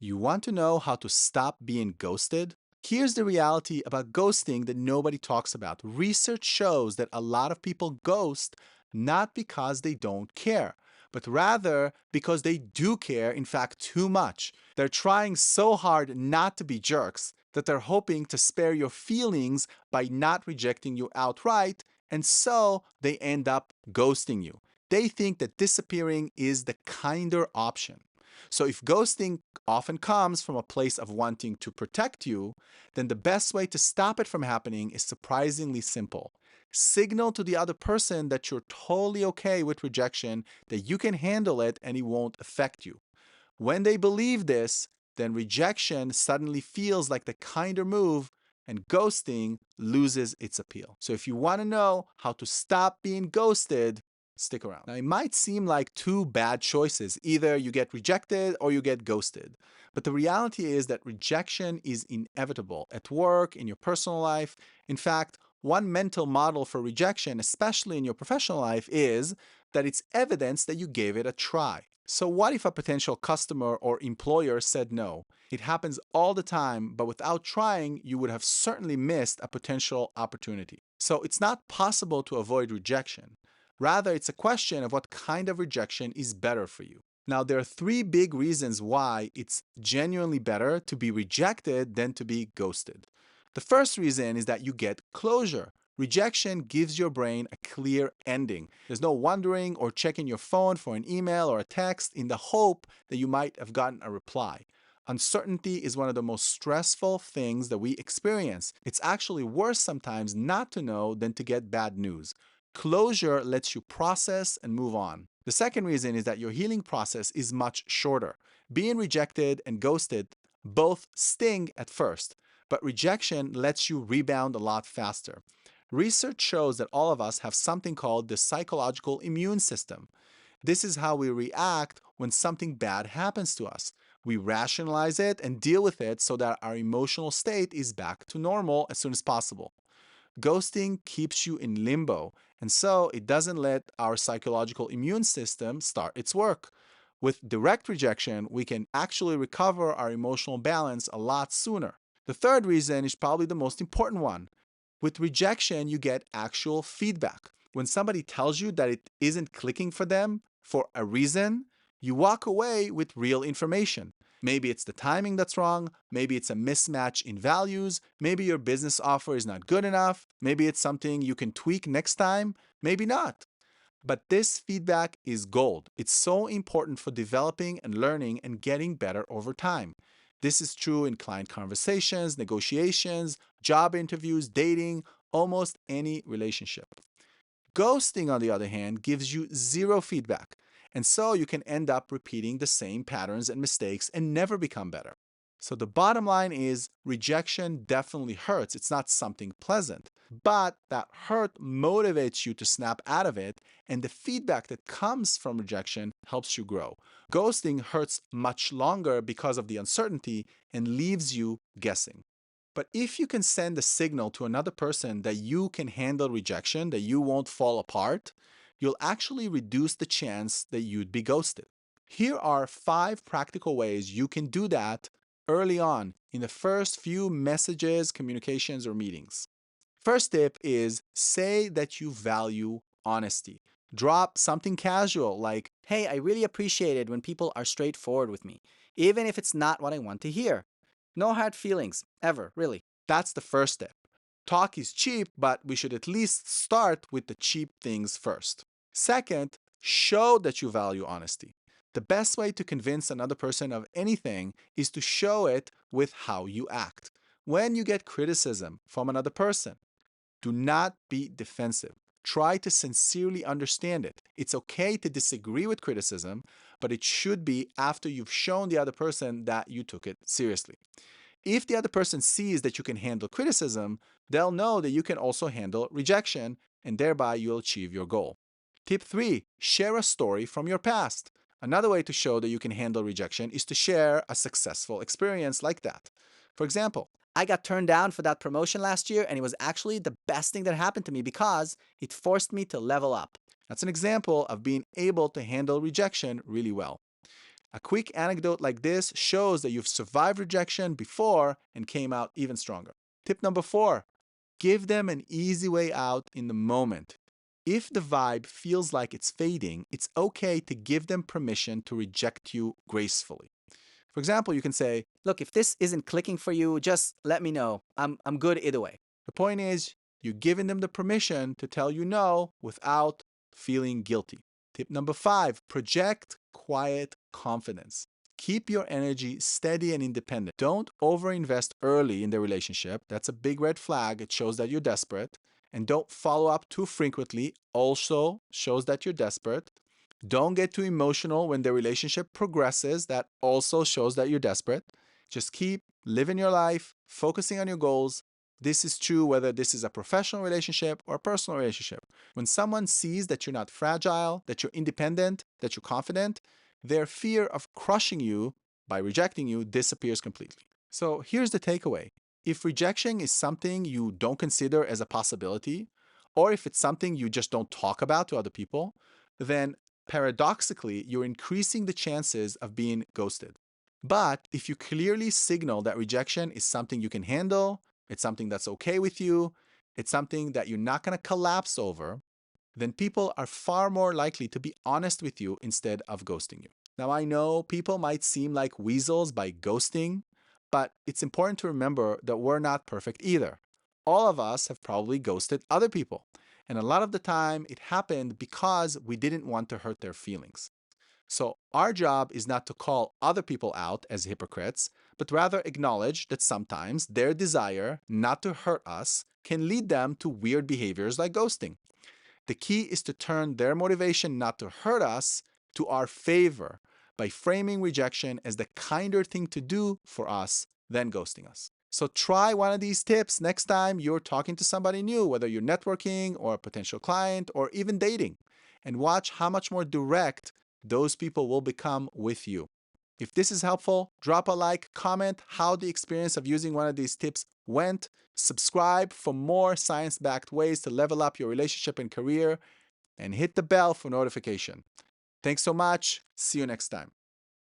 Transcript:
You want to know how to stop being ghosted? Here's the reality about ghosting that nobody talks about. Research shows that a lot of people ghost not because they don't care, but rather because they do care, in fact, too much. They're trying so hard not to be jerks that they're hoping to spare your feelings by not rejecting you outright, and so they end up ghosting you. They think that disappearing is the kinder option. So if ghosting often comes from a place of wanting to protect you, then the best way to stop it from happening is surprisingly simple. Signal to the other person that you're totally okay with rejection, that you can handle it and it won't affect you. When they believe this, then rejection suddenly feels like the kinder move and ghosting loses its appeal. So if you want to know how to stop being ghosted, stick around. Now, it might seem like two bad choices. Either you get rejected or you get ghosted. But the reality is that rejection is inevitable at work, in your personal life. In fact, one mental model for rejection, especially in your professional life, is that it's evidence that you gave it a try. So, what if a potential customer or employer said no? It happens all the time, but without trying, you would have certainly missed a potential opportunity. So, it's not possible to avoid rejection. Rather, it's a question of what kind of rejection is better for you. Now, there are three big reasons why it's genuinely better to be rejected than to be ghosted. The first reason is that you get closure. Rejection gives your brain a clear ending. There's no wondering or checking your phone for an email or a text in the hope that you might have gotten a reply. Uncertainty is one of the most stressful things that we experience. It's actually worse sometimes not to know than to get bad news. Closure lets you process and move on. The second reason is that your healing process is much shorter. Being rejected and ghosted both sting at first, but rejection lets you rebound a lot faster. Research shows that all of us have something called the psychological immune system. This is how we react when something bad happens to us. We rationalize it and deal with it so that our emotional state is back to normal as soon as possible. Ghosting keeps you in limbo, and so it doesn't let our psychological immune system start its work. With direct rejection, we can actually recover our emotional balance a lot sooner. The third reason is probably the most important one. With rejection, you get actual feedback. When somebody tells you that it isn't clicking for them for a reason, you walk away with real information. Maybe it's the timing that's wrong, maybe it's a mismatch in values, maybe your business offer is not good enough, maybe it's something you can tweak next time, maybe not. But this feedback is gold. It's so important for developing and learning and getting better over time. This is true in client conversations, negotiations, job interviews, dating, almost any relationship. Ghosting, on the other hand, gives you zero feedback, and so you can end up repeating the same patterns and mistakes and never become better. So the bottom line is rejection definitely hurts. It's not something pleasant, but that hurt motivates you to snap out of it, and the feedback that comes from rejection helps you grow. Ghosting hurts much longer because of the uncertainty and leaves you guessing. But if you can send a signal to another person that you can handle rejection, that you won't fall apart, you'll actually reduce the chance that you'd be ghosted. Here are 5 practical ways you can do that early on in the first few messages, communications, or meetings. First tip is say that you value honesty. Drop something casual like, Hey, I really appreciate it when people are straightforward with me, even if it's not what I want to hear. No hard feelings, ever, really. that's the first step. Talk is cheap, but we should at least start with the cheap things first. Second, show that you value honesty. The best way to convince another person of anything is to show it with how you act. When you get criticism from another person, do not be defensive. Try to sincerely understand it. It's okay to disagree with criticism, but it should be after you've shown the other person that you took it seriously. If the other person sees that you can handle criticism, they'll know that you can also handle rejection, and thereby you'll achieve your goal. Tip 3, share a story from your past. Another way to show that you can handle rejection is to share a successful experience like that. For example, I got turned down for that promotion last year, and it was actually the best thing that happened to me because it forced me to level up. that's an example of being able to handle rejection really well. A quick anecdote like this shows that you've survived rejection before and came out even stronger. Tip number 4, give them an easy way out in the moment. If the vibe feels like it's fading, it's okay to give them permission to reject you gracefully. For example, you can say, Look, if this isn't clicking for you, just let me know. I'm good either way. the point is, you're giving them the permission to tell you no without feeling guilty. Tip number 5, project quiet confidence. Keep your energy steady and independent. Don't overinvest early in the relationship. That's a big red flag. It shows that you're desperate. And don't follow up too frequently. Also shows that you're desperate. Don't get too emotional when the relationship progresses. That also shows that you're desperate. Just keep living your life, focusing on your goals. This is true whether this is a professional relationship or a personal relationship. When someone sees that you're not fragile, that you're independent, that you're confident, their fear of crushing you by rejecting you disappears completely. So here's the takeaway. If rejection is something you don't consider as a possibility, or if it's something you just don't talk about to other people, then paradoxically, you're increasing the chances of being ghosted. But if you clearly signal that rejection is something you can handle, it's something that's okay with you, it's something that you're not going to collapse over, then people are far more likely to be honest with you instead of ghosting you. Now, I know people might seem like weasels by ghosting, but it's important to remember that we're not perfect either. All of us have probably ghosted other people. And a lot of the time, it happened because we didn't want to hurt their feelings. So, our job is not to call other people out as hypocrites, but rather acknowledge that sometimes their desire not to hurt us can lead them to weird behaviors like ghosting. The key is to turn their motivation not to hurt us to our favor by framing rejection as the kinder thing to do for us than ghosting us. So try one of these tips next time you're talking to somebody new, whether you're networking or a potential client or even dating, and watch how much more direct those people will become with you. If this is helpful, drop a like, comment how the experience of using one of these tips went, subscribe for more science-backed ways to level up your relationship and career, and hit the bell for notification. Thanks so much. See you next time.